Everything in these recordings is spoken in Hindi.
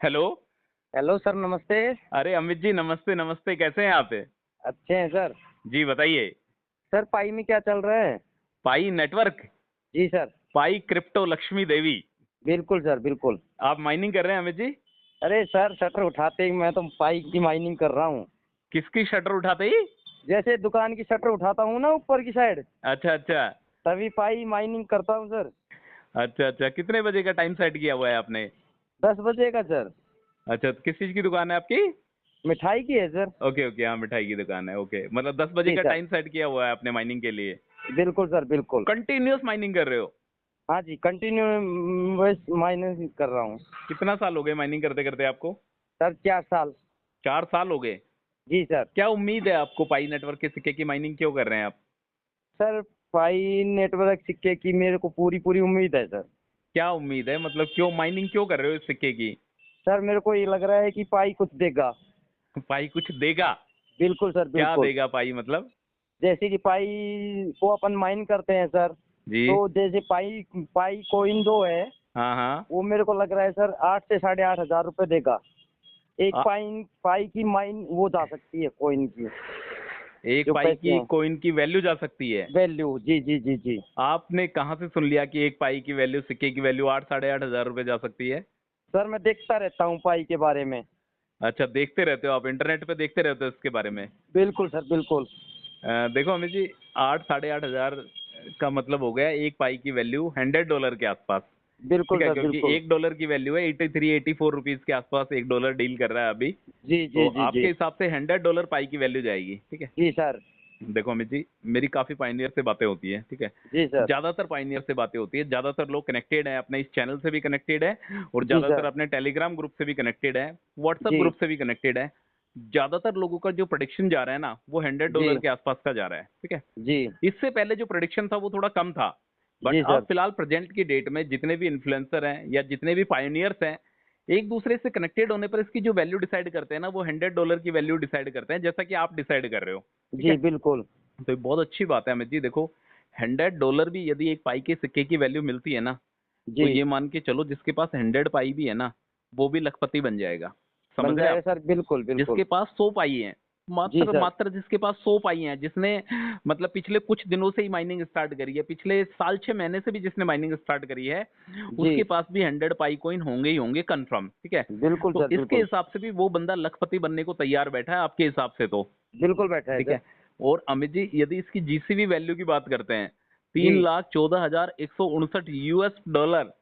हेलो। हेलो सर, नमस्ते। अरे अमित जी, नमस्ते नमस्ते, कैसे हैं आप? अच्छे हैं सर। जी बताइए। सर, पाई में क्या चल रहा है? पाई नेटवर्क। जी सर। पाई क्रिप्टो लक्ष्मी देवी। बिल्कुल सर, बिल्कुल। आप माइनिंग कर रहे हैं अमित जी? अरे सर, शटर उठाते ही मैं तो पाई की माइनिंग कर रहा हूँ। किसकी शटर उठाते ही? जैसे दुकान की शटर उठाता हूँ ना, ऊपर की साइड, अच्छा अच्छा। तभी पाई माइनिंग करता हूँ सर। अच्छा अच्छा, कितने बजे का टाइम सेट किया हुआ है आपने? 10 बजे का सर। अच्छा, तो किस चीज की दुकान है आपकी? मिठाई की है सर। ओके ओके, हाँ मिठाई की दुकान है। ओके, मतलब 10 बजे जी का सर। टाइम सेट किया हुआ है आपने माइनिंग के लिए? बिल्कुल सर, बिल्कुल। कंटिन्यूअस माइनिंग कर रहे हो? हाँ जी, कंटिन्यू माइनिंग कर रहा हूँ। कितना साल हो गए माइनिंग करते करते आपको? सर, 4 साल। 4 साल हो गए। जी सर। क्या उम्मीद है आपको पाई नेटवर्क के सिक्के की माइनिंग क्यों कर रहे हैं आप? सर, पाई नेटवर्क सिक्के की मेरे को पूरी पूरी उम्मीद है सर। क्या उम्मीद है, मतलब क्यों माइनिंग क्यों कर रहे हो इस सिक्के की? सर, मेरे को ये लग रहा है कि पाई कुछ देगा। पाई कुछ देगा? बिल्कुल सर, क्या बिल्कुल। देगा पाई, मतलब? जैसे कि पाई को अपन माइन करते हैं सर। जी। तो जैसे पाई पाई कोइन जो है, हाँ हाँ। वो मेरे को लग रहा है सर 8 से 8.5 हजार रुपए देगा। एक आ, पाई पाई की माइन वो जा सकती है, कोइन की एक जो पाई पैसे की हैं। कॉइन की वैल्यू जा सकती है? वैल्यू, जी जी जी जी। आपने कहाँ से सुन लिया कि एक पाई की वैल्यू, सिक्के की वैल्यू 8 साढ़े 8 हजार रुपए जा सकती है? सर, मैं देखता रहता हूँ पाई के बारे में। अच्छा, देखते रहते हो आप, इंटरनेट पे देखते रहते हो इसके बारे में? बिल्कुल सर, बिल्कुल। देखो अमित जी, 8 साढ़े 8 हजार का मतलब हो गया एक पाई की वैल्यू $100 के आसपास। ठीक बिल्कुल है, सर, क्योंकि बिल्कुल। $1 की वैल्यू है 83-84 रुपीज के आसपास, $1 डील कर रहा है अभी। जी तो जी जी आपके जी। हिसाब से $100 पाई की वैल्यू जाएगी, ठीक है? जी सर। देखो अमित जी, मेरी काफी पाइनियर से बातें होती है, ठीक है? जी सर। ज्यादातर पाइनियर से बातें होती है, ज्यादातर लोग कनेक्टेड है, अपने इस चैनल से भी कनेक्टेड है, और जी ज्यादातर सर। अपने टेलीग्राम ग्रुप से भी कनेक्टेड है, व्हाट्सएप जी ग्रुप से भी कनेक्टेड है। ज्यादातर लोगों का जो प्रोडिक्शन जा रहा है ना, वो $100 जी के आसपास का जा रहा है, ठीक है? जी इससे पहले जो प्रोडिक्शन था वो थोड़ा कम था। बट जी अब सर। फिलहाल प्रेजेंट की डेट में जितने भी इन्फ्लुएंसर हैं या जितने भी पायोनियर्स हैं, एक दूसरे से कनेक्टेड होने पर इसकी जो वैल्यू डिसाइड करते हैं ना, वो $100 की वैल्यू डिसाइड करते हैं, जैसा कि आप डिसाइड कर रहे हो। ठीक जी, है? बिल्कुल। तो ये बहुत अच्छी बात है अमित जी। देखो, $100 भी यदि एक पाई के सिक्के की वैल्यू मिलती है ना, तो जी। ये मान के चलो जिसके पास 100 पाई भी है ना, वो भी लखपति बन जाएगा। बन समझ रहे हैं जाएगा आप? सर, बिल्कुल बिल्कुल। जिसके पास 100 पाई है, जी मात्र सर। मात्र जिसके पास 100 पाई है, जिसने मतलब पिछले कुछ दिनों से ही माइनिंग स्टार्ट करी है, पिछले साल 6 महीने से भी जिसने माइनिंग स्टार्ट करी है, जी। उसके पास भी 100 पाई कॉइन होंगे ही होंगे कंफर्म। ठीक है? बिल्कुल तो सर, इसके बिल्कुल। हिसाब से भी वो बंदा लखपति बनने को तैयार बैठा है आपके हिसाब से तो। बिल्कुल बैठा है ठीक सर। है? और अमित जी, यदि इसकी जीसीबी वैल्यू की बात करते हैं, जी। 3,14,159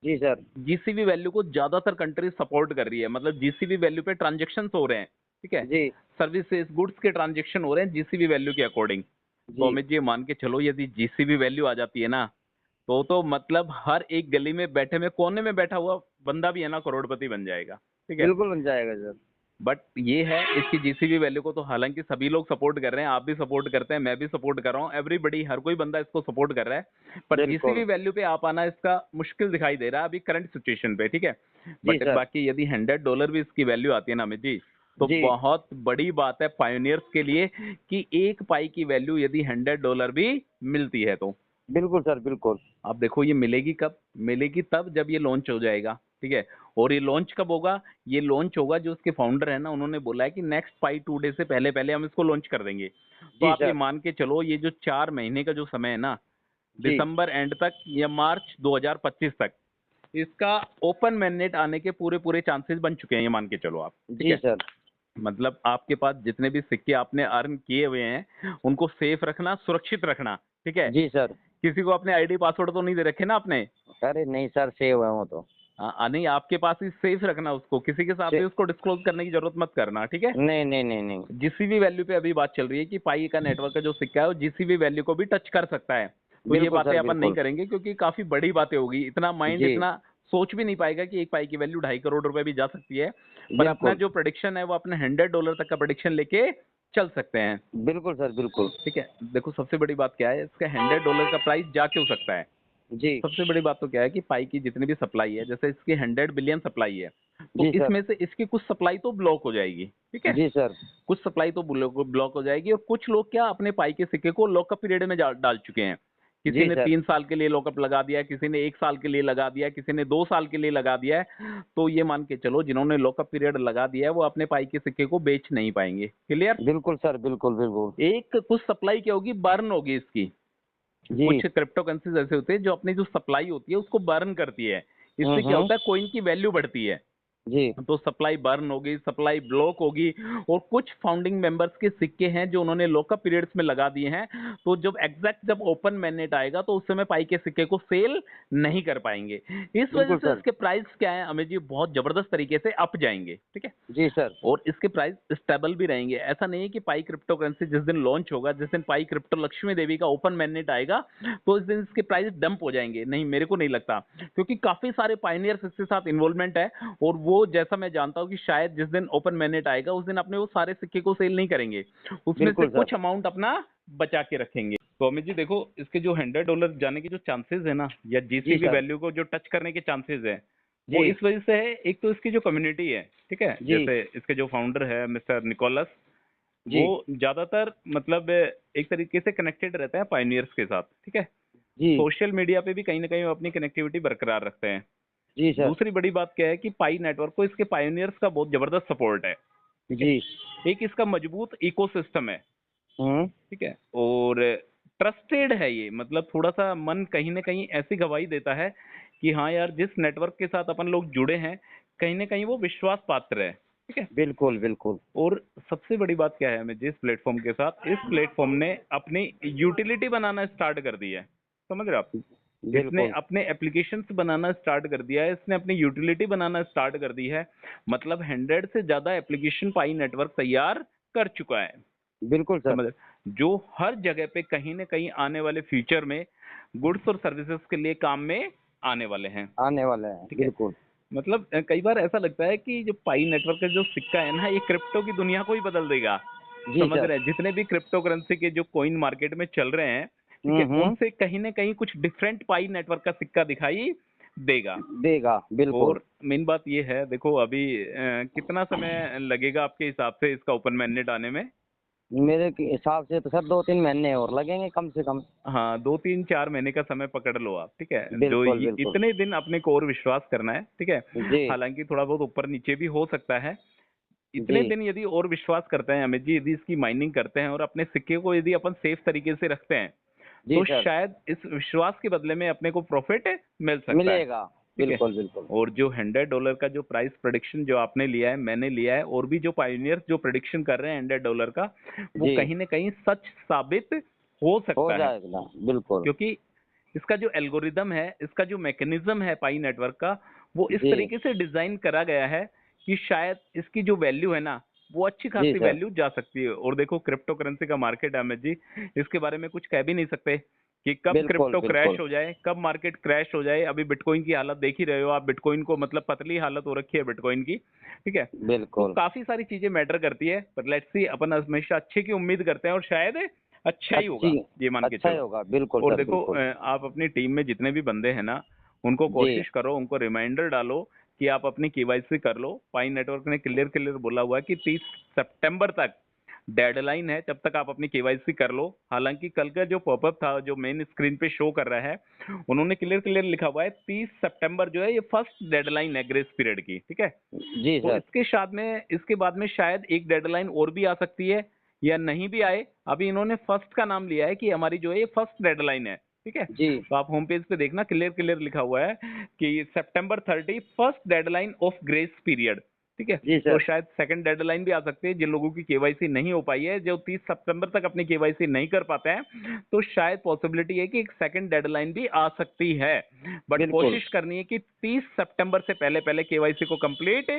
जी सर। जीसीबी वैल्यू को ज्यादातर कंट्री सपोर्ट कर रही है, मतलब जीसीबी वैल्यू पे ट्रांजेक्शन हो रहे हैं। ठीक है? जी सर्विसेज गुड्स के ट्रांजेक्शन हो रहे हैं जीसीबी वैल्यू के अकॉर्डिंग। तो जी। अमित जी, मान के चलो यदि जीसीबी वैल्यू आ जाती है ना, तो मतलब हर एक गली में बैठे में कोने में बैठा हुआ बंदा भी है ना, करोड़पति बन जाएगा। ठीक है? बिल्कुल बन जाएगा सर। बट ये है, इसकी जीसीबी वैल्यू को तो हालांकि सभी लोग सपोर्ट कर रहे हैं, आप भी सपोर्ट करते हैं, मैं भी सपोर्ट कर रहा हूँ, एवरीबडी, हर कोई बंदा इसको सपोर्ट कर रहा है। पर बिल्कुल। जीसीबी वैल्यू पे आ पाना इसका मुश्किल दिखाई दे रहा है अभी करंट सिचुएशन पे। ठीक है? जी बट सर। बाकी यदि $100 भी इसकी वैल्यू आती है ना अमित जी, तो जी। बहुत बड़ी बात है पायोनियर्स के लिए कि एक पाई की वैल्यू यदि $100 भी मिलती है तो। बिल्कुल सर, बिल्कुल। अब देखो, ये मिलेगी कब? मिलेगी तब जब ये लॉन्च हो जाएगा। ठीक है? और ये लॉन्च कब होगा? ये लॉन्च होगा, जो उसके फाउंडर है ना, उन्होंने बोला है कि नेक्स्ट 5-2 डे से पहले पहले हम इसको लॉन्च कर देंगे। तो जी आप ये सर। मान के चलो, ये जो 4 महीने का जो समय है ना, जी दिसंबर एंड तक या मार्च 2025 तक, इसका ओपन मैंडेट आने के पूरे पूरे चांसेस बन चुके हैं, ये मान के चलो आप। ठीक जी है? सर। मतलब आपके पास जितने भी सिक्के आपने अर्न किए हुए हैं, उनको सेफ रखना, सुरक्षित रखना। ठीक है? जी सर। किसी को अपने आईडी पासवर्ड तो नहीं दे रखे ना आपने? अरे नहीं सर, सेव है वो तो। नहीं, आपके पास ही सेफ रखना उसको, किसी के साथ भी उसको डिस्क्लोज करने की जरूरत मत करना। ठीक है? नहीं नहीं नहीं नहीं। जीसीबी वैल्यू पे अभी बात चल रही है कि पाई का नेटवर्क का जो सिक्का है वो जीसीबी वैल्यू को भी टच कर सकता है। तो ये बिल्कुल बातें सर, अपन नहीं बिल्कुल। करेंगे, क्योंकि काफी बड़ी बातें होगी, इतना माइंड जी। इतना सोच भी नहीं पाएगा कि एक पाई की वैल्यू 2.5 करोड़ रुपए भी जा सकती है। पर अपना बिल्कुल। जो प्रोडिक्शन है वो अपने $100 तक का प्रोडिक्शन लेके चल सकते हैं। बिल्कुल सर, बिल्कुल। ठीक है? देखो, सबसे बड़ी बात क्या है, इसका $100 का प्राइस जा क्यों सकता है? जी। सबसे बड़ी बात तो क्या है कि पाई की जितनी भी सप्लाई है, जैसे इसकी 100 बिलियन सप्लाई है, तो जी सर। इसमें से इसकी कुछ सप्लाई तो ब्लॉक हो जाएगी। ठीक है? जी सर। कुछ सप्लाई तो ब्लॉक हो जाएगी, और कुछ लोग क्या अपने पाई के सिक्के को लॉकअप पीरियड में डाल चुके हैं किसी जी ने सर। 3 साल के लिए लॉकअप लगा दिया, किसी ने 1 साल के लिए लगा दिया, किसी ने 2 साल के लिए लगा दिया है। तो ये मान के चलो जिन्होंने लॉकअप पीरियड लगा दिया है वो अपने पाई के सिक्के को बेच नहीं पाएंगे। क्लियर? बिल्कुल सर, बिल्कुल बिल्कुल। एक कुछ सप्लाई क्या होगी, बर्न होगी इसकी। जी। कुछ क्रिप्टो करेंसीज ऐसे होते हैं जो अपनी जो सप्लाई होती है उसको बर्न करती है। इससे क्या हम्म। होता है, कॉइन की वैल्यू बढ़ती है। जी। तो सप्लाई बर्न होगी, सप्लाई ब्लॉक होगी। और कुछ फाउंडिंग मेंबर्स के सिक्के हैं जो उन्होंने लॉकअप पीरियड्स में लगा दिए हैं। तो जब ओपन मैंडेट आएगा तो उस समय पाई के सिक्के को सेल नहीं कर पाएंगे। इस वजह बिल्कुल से सर। इसके प्राइस क्या है अमित जी, बहुत जबरदस्त तरीके से अप जाएंगे। ठीक है? जी सर। और इसके प्राइस स्टेबल भी रहेंगे। ऐसा नहीं है कि पाई क्रिप्टो करेंसी जिस दिन लॉन्च होगा, जिस दिन पाई क्रिप्टो लक्ष्मी देवी का ओपन मैंडेट आएगा, तो इस दिन इसके प्राइस डंप हो जाएंगे। नहीं, मेरे को नहीं लगता, क्योंकि काफी सारे पायनियर्स इसके साथ इन्वॉल्वमेंट है। और वो जैसा मैं जानता हूँ कि शायद जिस दिन ओपन मैंडेट आएगा उस दिन अपने वो सारे सिक्के को सेल नहीं करेंगे, उसमें से बिल्कुल सर। कुछ अमाउंट अपना बचा के रखेंगे। तो अमित जी देखो, इसके जो $100 जाने के जो चांसेस है ना, या जी जीसीबी सर। वैल्यू को जो टच करने के चांसेस है, वो जी। इस वजह से है। एक तो इसकी जो कम्युनिटी है, ठीक है, जी। जैसे इसके जो फाउंडर है मिस्टर निकोलस, जी। वो ज्यादातर मतलब एक तरीके से कनेक्टेड रहते हैं पायनियर्स के साथ। ठीक है? जी। सोशल मीडिया पे भी कहीं ना कहीं वो अपनी कनेक्टिविटी बरकरार रखते हैं। जी सर। दूसरी बड़ी बात क्या है कि पाई नेटवर्क को इसके पायनियर्स का बहुत जबरदस्त सपोर्ट है। ठीक है? जी। एक इसका मजबूत इकोसिस्टम है। हम्म। ठीक है? और ट्रस्टेड है ये, मतलब थोड़ा सा मन कहीं ना कहीं ऐसी गवाही देता है कि हाँ यार, जिस नेटवर्क के साथ अपन लोग जुड़े हैं कहीं ना कहीं वो विश्वास पात्र है। ठीक है? बिल्कुल बिल्कुल। और सबसे बड़ी बात क्या है, हमें जिस प्लेटफॉर्म के साथ, इस प्लेटफॉर्म ने अपनी यूटिलिटी बनाना स्टार्ट कर दी है। समझ रहे हो आप? इसने बिल्कुल। अपने एप्लीकेशंस बनाना स्टार्ट कर दिया है, इसने अपनी यूटिलिटी बनाना स्टार्ट कर दी है। मतलब 100 से ज्यादा एप्लीकेशन पाई नेटवर्क तैयार कर चुका है। बिल्कुल सर। समझ रहे? जो हर जगह पे कहीं ना कहीं आने वाले फ्यूचर में गुड्स और सर्विसेज के लिए काम में आने वाले हैं। आने वाले हैं, ठीक है? बिल्कुल। मतलब कई बार ऐसा लगता है कि जो पाई नेटवर्क का जो सिक्का है ना, ये क्रिप्टो की दुनिया को ही बदल देगा। जी समझ सर। रहे हैं? जितने भी क्रिप्टो करेंसी के जो कॉइन मार्केट में चल रहे हैं, ठीक है, हम्म। उनसे कहीं ना कहीं कुछ डिफरेंट पाई नेटवर्क का सिक्का दिखाई देगा। देगा, बिल्कुल। और मेन बात ये है, देखो अभी कितना समय लगेगा आपके हिसाब से इसका ओपन मैंडेट आने में? मेरे के हिसाब से तो सर 2-3 महीने और लगेंगे कम से कम। हाँ, 2 3 4 महीने का समय पकड़ लो आप। ठीक है? जो बिल्कुल बिल्कुल। इतने दिन अपने को और विश्वास करना है। ठीक है? जी। हालांकि थोड़ा बहुत ऊपर नीचे भी हो सकता है। जी। इतने दिन यदि और विश्वास करते हैं अमित जी, यदि इसकी माइनिंग करते हैं और अपने सिक्के को यदि अपन सेफ तरीके से रखते हैं, जी तो सर। शायद इस विश्वास के बदले में अपने को प्रॉफिट मिल सकता है। मिलेगा। ठीक है? बिल्कुल बिल्कुल। और जो $100 का जो प्राइस प्रेडिक्शन जो आपने लिया है, मैंने लिया है, और भी जो पायनियर्स जो प्रेडिक्शन कर रहे हैं $100 का, वो जी। कहीं ना कहीं सच साबित हो हो सकता है। जाएगा, बिल्कुल। क्योंकि इसका जो एल्गोरिदम है, इसका जो मैकेनिज्म है पाई नेटवर्क का, वो इस जी। तरीके से डिजाइन करा गया है कि शायद इसकी जो वैल्यू है ना, वो अच्छी जी खासी सर। वैल्यू जा सकती है। और देखो क्रिप्टो करेंसी का मार्केट है अमित जी, इसके बारे में कुछ कह भी नहीं सकते कि कब बिल्कुल क्रिप्टो क्रैश बिल्कुल। हो जाए, कब मार्केट क्रैश हो जाए। अभी बिटकॉइन की हालत देख ही रहे हो आप, बिटकॉइन को मतलब पतली हालत हो रखी है बिटकॉइन की। ठीक है? तो बिल्कुल। काफी सारी चीजें मैटर करती है, पर लेट्स सी, अपन हमेशा अच्छे की उम्मीद करते हैं और शायद अच्छा ही होगा, अच्छी। ये मान के अच्छा ही चलो। होगा, बिल्कुल और सर, देखो बिल्कुल। आप अपनी टीम में जितने भी बंदे हैं ना, उनको जी। कोशिश करो, उनको रिमाइंडर डालो कि आप अपनी केवाईसी कर लो। पाई नेटवर्क ने क्लियर क्लियर बोला हुआ है कि 30 सितंबर तक डेडलाइन है, जब तक आप अपनी केवाईसी कर लो। हालांकि कल का जो पॉपअप था जो मेन स्क्रीन पे शो कर रहा है, उन्होंने क्लियर क्लियर लिखा हुआ है 30 सितंबर जो है ये फर्स्ट डेडलाइन है ग्रेस पीरियड की। ठीक है? जी तो सर। इसके बाद में शायद एक डेडलाइन और भी आ सकती है, या नहीं भी आए। अभी इन्होंने फर्स्ट का नाम लिया है कि हमारी जो है ये फर्स्ट डेडलाइन है। ठीक है? जी। तो आप होम पेज पे देखना, क्लियर क्लियर लिखा हुआ है कि सितंबर 30 first deadline of grace period. ठीक है? जी तो सर। शायद सेकंड डेडलाइन भी आ सकती है। जिन लोगों की केवाईसी नहीं हो पाई है, जो 30 सितंबर तक अपनी केवाईसी नहीं कर पाते हैं, तो शायद पॉसिबिलिटी है कि एक सेकंड डेडलाइन भी आ सकती है। बट बिल्कुल। कोशिश करनी है कि 30 सितंबर से पहले पहले केवाईसी को कंप्लीट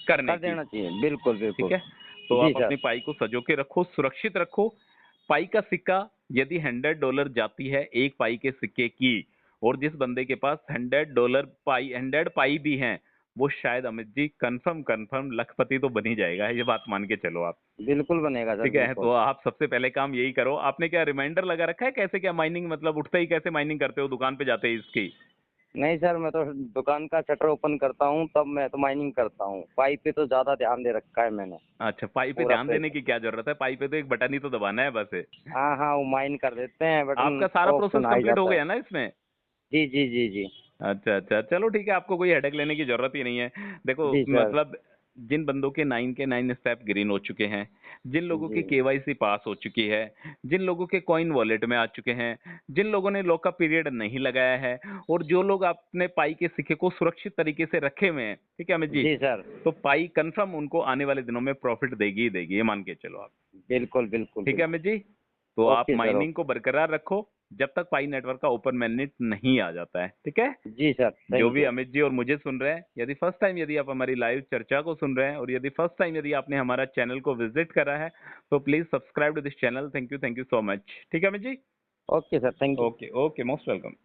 करने कर की। देना चाहिए, बिल्कुल ठीक बिल्कुल। है? तो जी आप सर। अपनी पाई को सजो के रखो, सुरक्षित रखो। पाई का सिक्का यदि $100 जाती है एक पाई के सिक्के की, और जिस बंदे के पास $100 पाई भी हैं, वो शायद अमित जी कंफर्म कंफर्म लखपति तो बन ही जाएगा, ये बात मान के चलो आप। बिल्कुल बनेगा सर, ठीक है? तो बिल्कुल। आप सबसे पहले काम यही करो। आपने क्या रिमाइंडर लगा रखा है, कैसे क्या माइनिंग, मतलब उठते ही कैसे माइनिंग करते हो दुकान पे जाते ही इसकी? नहीं सर, मैं तो दुकान का शटर ओपन करता हूँ तब मैं तो माइनिंग करता हूँ। पाई पे तो ज्यादा ध्यान दे रखा है मैंने, अच्छा, पाई पे पूरा ध्यान देने पैसा। की क्या जरूरत है, पाई पे तो एक बटन ही तो दबाना है बस। हाँ हाँ, वो माइन कर देते हैं, बटन आपका सारा प्रोसेस ऑप्शन आ ही कंप्लीट हो जाता है। गया ना इसमें? जी जी जी जी। अच्छा अच्छा, चलो ठीक है, आपको कोई हेडेक लेने की जरूरत ही नहीं है। देखो जी सर। मतलब जिन बंदों के 9 के 9 स्टेप ग्रीन हो चुके हैं, जिन लोगों जी की केवाईसी पास हो चुकी है, जिन लोगों के कॉइन वॉलेट में आ चुके हैं, जिन लोगों ने लॉकअप पीरियड नहीं लगाया है, और जो लोग अपने पाई के सिक्के को सुरक्षित तरीके से रखे हुए हैं, ठीक है अमित जी, जी सर। तो पाई कंफर्म उनको आने वाले दिनों में प्रॉफिट देगी ही देगी, ये मान के चलो आप। बिल्कुल बिल्कुल ठीक है बिल्कुल। अमित जी, तो आप ओके सर, माइनिंग ओके। को बरकरार रखो जब तक पाई नेटवर्क का ओपन मैनेट नहीं आ जाता है, ठीक है? जी सर, जो थैंक भी यू। अमित जी और मुझे सुन रहे हैं, यदि फर्स्ट टाइम यदि आप हमारी लाइव चर्चा को सुन रहे हैं, और यदि फर्स्ट टाइम यदि आपने हमारा चैनल को विजिट करा है, तो please subscribe to this channel. Thank you so much. ठीक है Amit ji? Okay sir, thank you. Okay okay, most welcome.